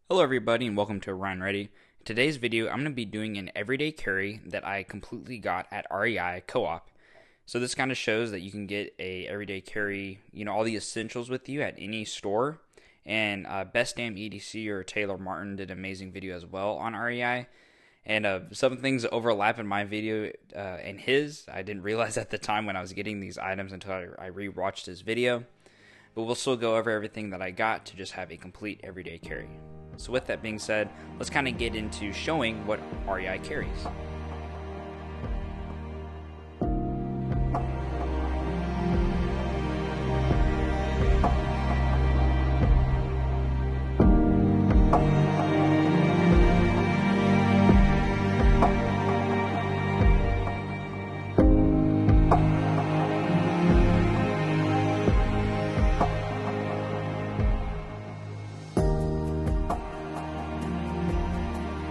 Hello everybody and welcome to Run Ready. In today's video I'm going to be doing an everyday carry that I completely got at REI co-op. So this kind of shows that you can get a everyday carry, all the essentials with you at any store. And Best Damn EDC or Taylor Martin did an amazing video as well on REI. And some things overlap in my video and his. I didn't realize at the time when I was getting these items until I re-watched his video. But we'll still go over everything that I got to just have a complete everyday carry. So with that being said, let's kind of get into showing what REI carries.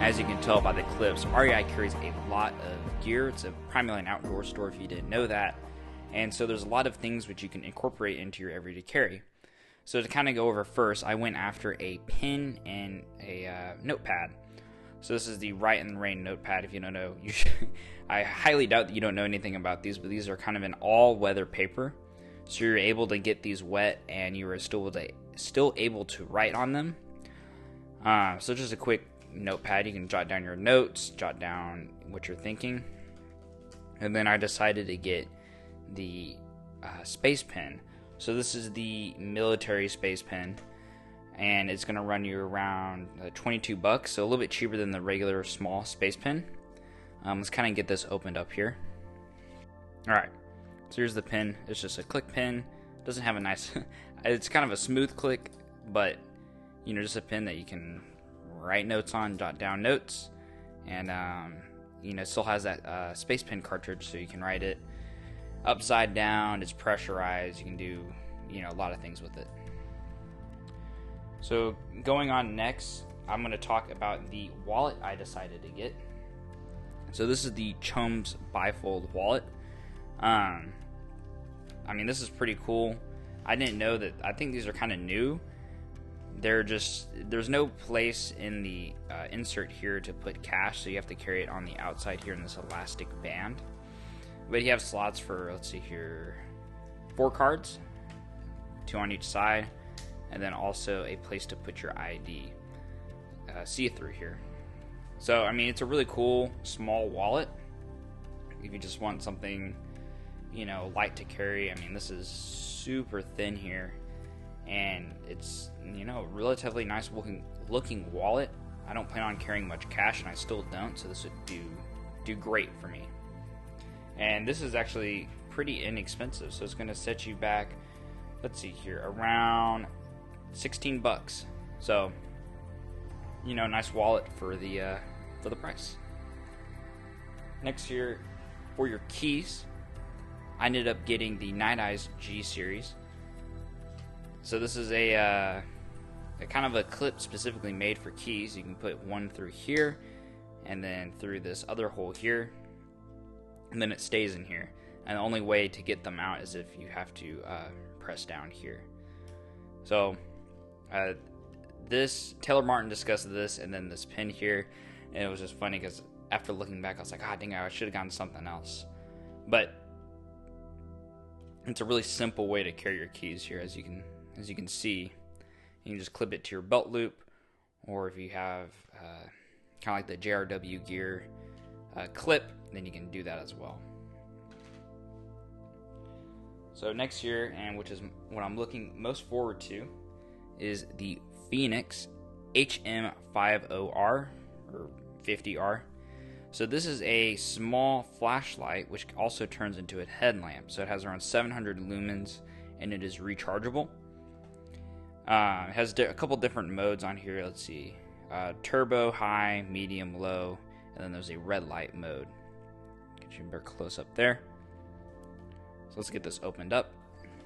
As you can tell by the clips, REI carries a lot of gear. It's primarily an outdoor store if you didn't know that. And so there's a lot of things which you can incorporate into your everyday carry. So to kind of go over first, I went after a pen and a notepad. So this is the Write in the Rain notepad. If you don't know, I highly doubt that you don't know anything about these, but these are kind of an all-weather paper. So you're able to get these wet and you are still able to write on them. So just a quick notepad, you can jot down your notes, jot down what you're thinking. And then I decided to get the space pen. So this is the military space pen, and it's going to run you around $22, so a little bit cheaper than the regular small space pen. Let's kind of get this opened up here. Alright, so here's the pen. It's just a click pen. Doesn't have a nice it's kind of a smooth click, but just a pen that you can write notes on, jot down notes, and it still has that space pen cartridge, so you can write it upside down. It's pressurized. You can do a lot of things with it. So going on next, I'm going to talk about the wallet I decided to get. So this is the Chums bifold wallet. This is pretty cool. I didn't know that. I think these are kind of new. There's no place in the insert here to put cash, so you have to carry it on the outside here in this elastic band. But you have slots for, let's see here, 4 cards, 2 on each side, and then also a place to put your ID, see-through here. So it's a really cool small wallet if you just want something light to carry. This is super thin here, and it's relatively nice looking wallet. I don't plan on carrying much cash, and I still don't, so this would do great for me. And this is actually pretty inexpensive, so it's going to set you back, let's see here, around $16. So nice wallet for the price. Next here, for your keys, I ended up getting the Nite Ize G-Series. So this is a kind of a clip specifically made for keys. You can put one through here and then through this other hole here, and then it stays in here. And the only way to get them out is if you have to press down here. So this Taylor Martin discussed this, and then this pin here, and it was just funny because after looking back I was like, dang, I should have gotten something else. But it's a really simple way to carry your keys here. As you can see, you can just clip it to your belt loop, or if you have kind of like the JRW gear clip, then you can do that as well. So next here, and which is what I'm looking most forward to, is the Fenix HM50R or 50R. So this is a small flashlight which also turns into a headlamp. So it has around 700 lumens and it is rechargeable. It has a couple different modes on here. Let's see, turbo, high, medium, low, and then there's a red light mode. Get you a better close up there. So let's get this opened up.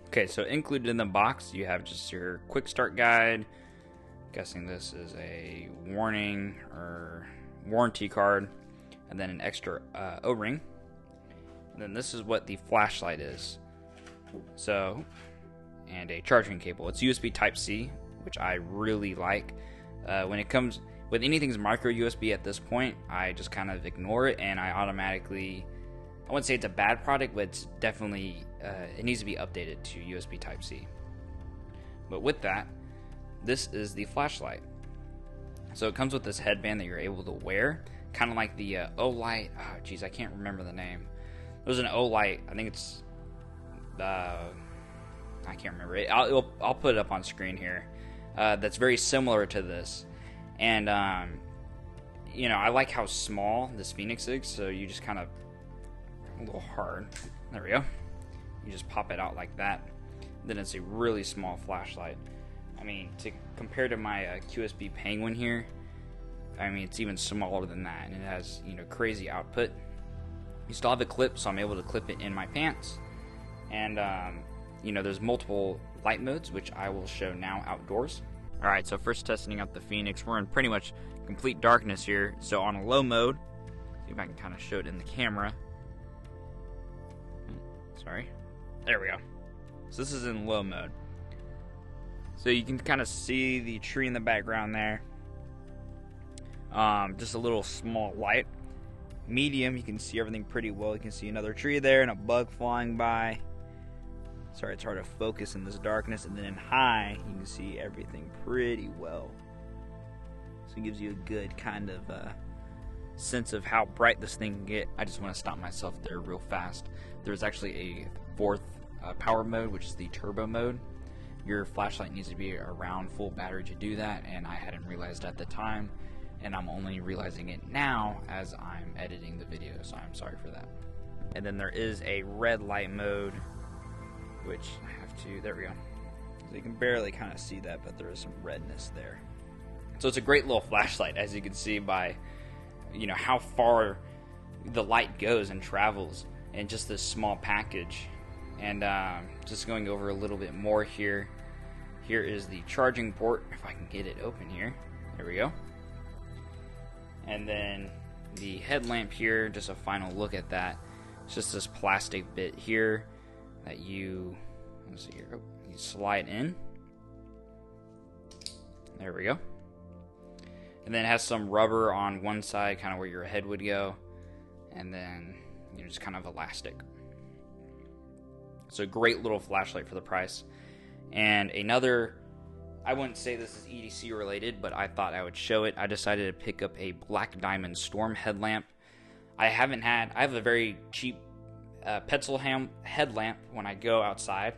Okay, so included in the box you have just your quick start guide. Guessing this is a warning or warranty card, and then an extra O-ring. And then this is what the flashlight is. So, and a charging cable. It's USB Type-C, which I really like. When it comes with anything's micro USB at this point, I just kind of ignore it, and I automatically, I wouldn't say it's a bad product, but it's definitely, it needs to be updated to USB Type-C. But with that, this is the flashlight. So it comes with this headband that you're able to wear, kind of like the Olight. Oh, geez, I can't remember the name. There's an Olight. I think it's, I can't remember it. I'll put it up on screen here. That's very similar to this. And, you know, I like how small this Fenix is, so you just kind of, a little hard. There we go. You just pop it out like that. Then it's a really small flashlight. I mean, compared to my QSB Penguin here, I mean, it's even smaller than that, and it has, you know, crazy output. You still have a clip, so I'm able to clip it in my pants. And, you know, there's multiple light modes, which I will show now outdoors. Alright, so first testing out the Fenix. We're in pretty much complete darkness here. So on a low mode, see if I can kind of show it in the camera. Sorry. There we go. So this is in low mode. So you can kind of see the tree in the background there. Just a little small light. Medium, you can see everything pretty well. You can see another tree there and a bug flying by. Sorry, it's hard to focus in this darkness. And then in high, you can see everything pretty well. So it gives you a good kind of sense of how bright this thing can get. I just want to stop myself there real fast. There's actually a fourth power mode, which is the turbo mode. Your flashlight needs to be around full battery to do that, and I hadn't realized at the time, and I'm only realizing it now as I'm editing the video, so I'm sorry for that. And then there is a red light mode, which I have to, there we go. So you can barely kind of see that, but there is some redness there. So it's a great little flashlight, as you can see by, you know, how far the light goes and travels in just this small package. And just going over a little bit more here. Here is the charging port, if I can get it open here. There we go. And then the headlamp here, just a final look at that. It's just this plastic bit here that you, let's see here, you slide in. There we go. And then it has some rubber on one side, kind of where your head would go. And then, you know, just kind of elastic. So great little flashlight for the price. And another, I wouldn't say this is EDC related, but I thought I would show it. I decided to pick up a Black Diamond Storm headlamp. I have a very cheap pencil headlamp when I go outside.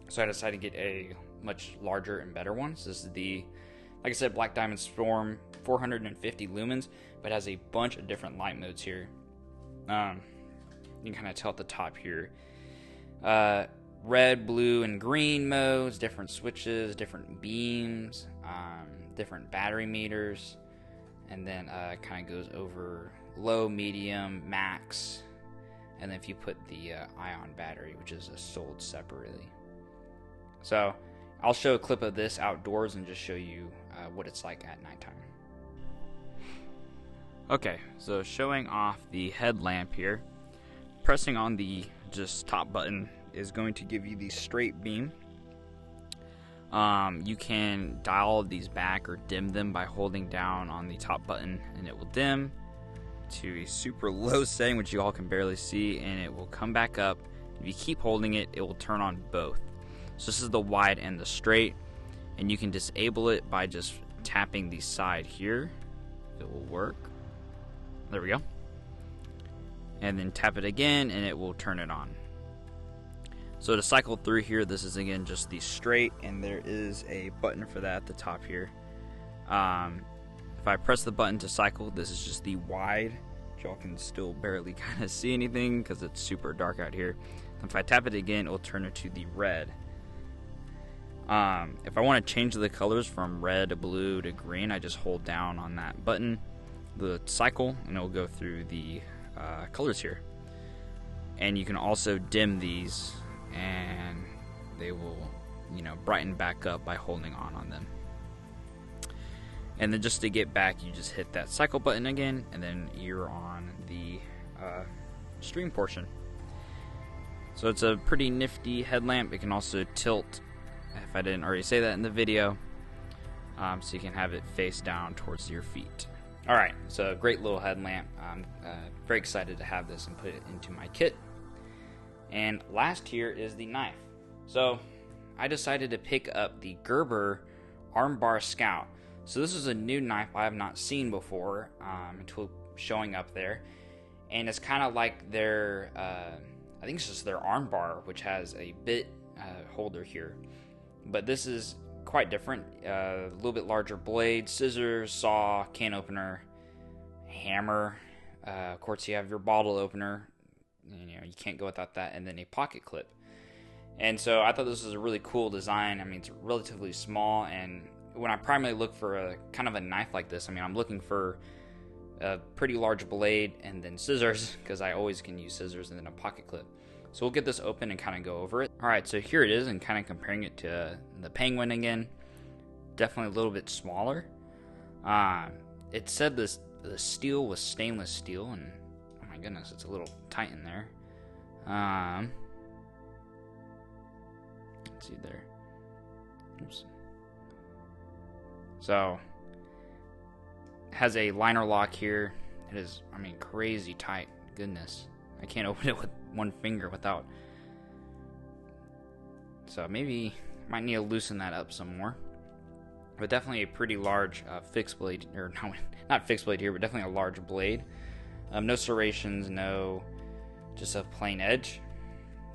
So I decided to get a much larger and better one. So this is the, like I said, Black Diamond Storm, 450 lumens, but has a bunch of different light modes here. You can kind of tell at the top here. Red, blue, and green modes, different switches, different beams, different battery meters, and then kind of goes over low, medium, max, and then if you put the ion battery, which is sold separately. So I'll show a clip of this outdoors and just show you what it's like at nighttime. Okay, so showing off the headlamp here, pressing on the just top button is going to give you the straight beam. You can dial these back or dim them by holding down on the top button, and it will dim to a super low setting, which you all can barely see, and it will come back up. If you keep holding it, it will turn on both. So this is the wide and the straight, and you can disable it by just tapping the side here. It will work. There we go. And then tap it again and it will turn it on. So to cycle through here, this is again just the straight, and there is a button for that at the top here. If I press the button to cycle, this is just the wide. Y'all can still barely kind of see anything because it's super dark out here. If I tap it again, it will turn it to the red. If I want to change the colors from red to blue to green, I just hold down on that button, the cycle, and it will go through the colors here. And you can also dim these, and they will, you know, brighten back up by holding on them. And then just to get back, you just hit that cycle button again, and then you're on the stream portion. So it's a pretty nifty headlamp. It can also tilt, if I didn't already say that in the video. so you can have it face down towards your feet. Alright, so great little headlamp. I'm very excited to have this and put it into my kit. And last here is the knife. So I decided to pick up the Gerber Armbar Scout. So this is a new knife I have not seen before until showing up there. And it's kind of like their, I think it's just their Armbar, which has a bit holder here. But this is quite different. A little bit larger blade, scissors, saw, can opener, hammer. Of course, you have your bottle opener. You can't go without that, and then a pocket clip. And so I thought this was a really cool design. I mean, it's relatively small, and when I primarily look for a kind of a knife like this, I mean, I'm looking for a pretty large blade and then scissors, because I always can use scissors, and then a pocket clip. So we'll get this open and kind of go over it. Alright, so here it is, and kind of comparing it to the Penguin again. Definitely a little bit smaller. It said the steel was stainless steel, and oh my goodness, it's a little tight in there. Let's see there. Oops. So, has a liner lock here. It is, I mean, crazy tight. Goodness. I can't open it with one finger without. So maybe I might need to loosen that up some more. But definitely a pretty large fixed blade, or no, not fixed blade here, but definitely a large blade. No serrations, no, just a plain edge.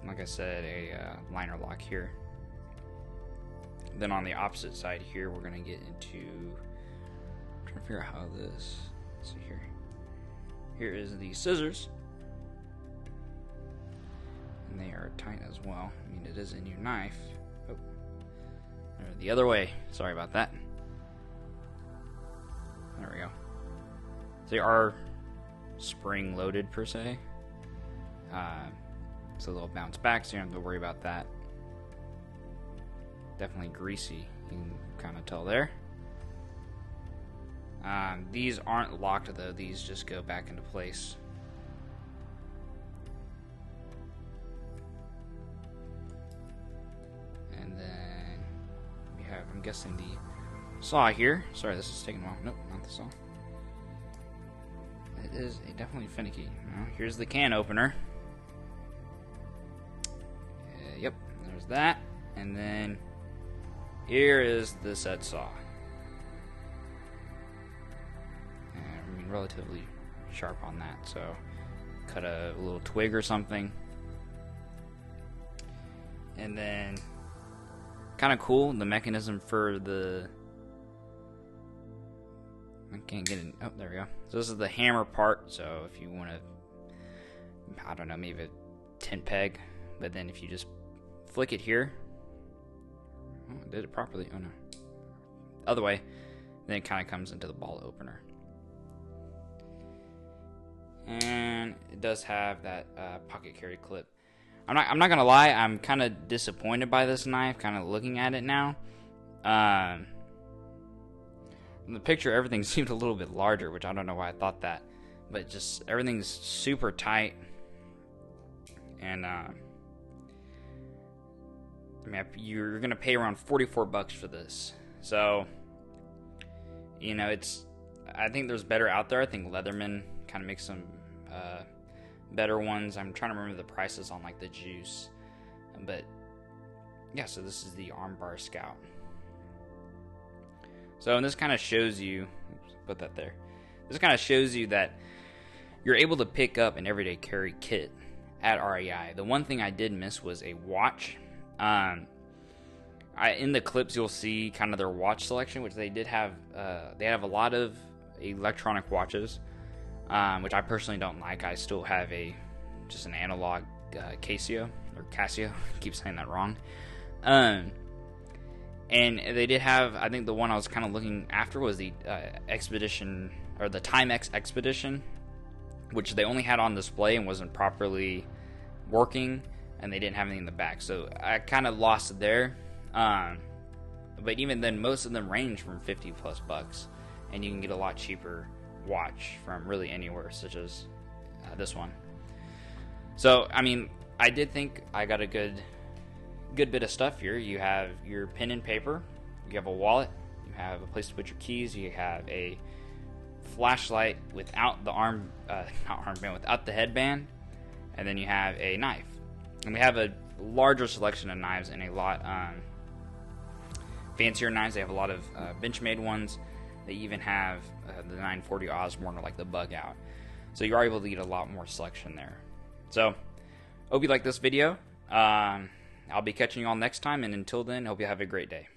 Like I said, a liner lock here. Then on the opposite side here, we're gonna get into. I'm trying to figure out how this. Let's see here. Here is the scissors. And they are tight as well. I mean, it is a new knife. Oh, the other way. Sorry about that. There we go. They are spring loaded per se. So they'll bounce back, so you don't have to worry about that. Definitely greasy. You can kind of tell there. These aren't locked though. These just go back into place. And then we have, I'm guessing, the saw here. Sorry, this is taking a while. Nope, not the saw. It is definitely finicky. Well, here's the can opener. Yep, there's that. And then here is the set saw. I mean, relatively sharp on that. So, cut a little twig or something. And then, kind of cool, the mechanism for the. I can't get it. Oh, there we go. So this is the hammer part. So if you want to, I don't know, maybe a 10 peg, but then if you just flick it here, oh, I did it properly. Oh no, other way. Then it kind of comes into the ball opener, and it does have that pocket carry clip. I'm not gonna lie. I'm kind of disappointed by this knife. Kind of looking at it now. In the picture, everything seemed a little bit larger, which I don't know why I thought that. But just everything's super tight. And, I mean, you're going to pay around $44 for this. So, you know, I think there's better out there. I think Leatherman kind of makes some better ones. I'm trying to remember the prices on, like, the Juice. But, yeah, so this is the Armbar Scout. So, and this kind of shows you, put that there. This kind of shows you that you're able to pick up an everyday carry kit at REI. The one thing I did miss was a watch. In the clips, you'll see kind of their watch selection, which they did have. They have a lot of electronic watches, which I personally don't like. I still have just an analog Casio. I keep saying that wrong. And they did have, I think the one I was kind of looking after was the Expedition, or the Timex Expedition, which they only had on display and wasn't properly working, and they didn't have anything in the back. So I kind of lost it there. But even then, most of them range from $50+ bucks, and you can get a lot cheaper watch from really anywhere, such as this one. So, I mean, I did think I got a good bit of stuff here. You have your pen and paper, you have a wallet, You have a place to put your keys. You have a flashlight without the without the headband, and then you have a knife. And we have a larger selection of knives and a lot fancier knives. They have a lot of Benchmade ones. They even have the 940 Osborne, or like the bug out. So you are able to get a lot more selection there. So, hope you like this video. I'll be catching you all next time, and until then, hope you have a great day.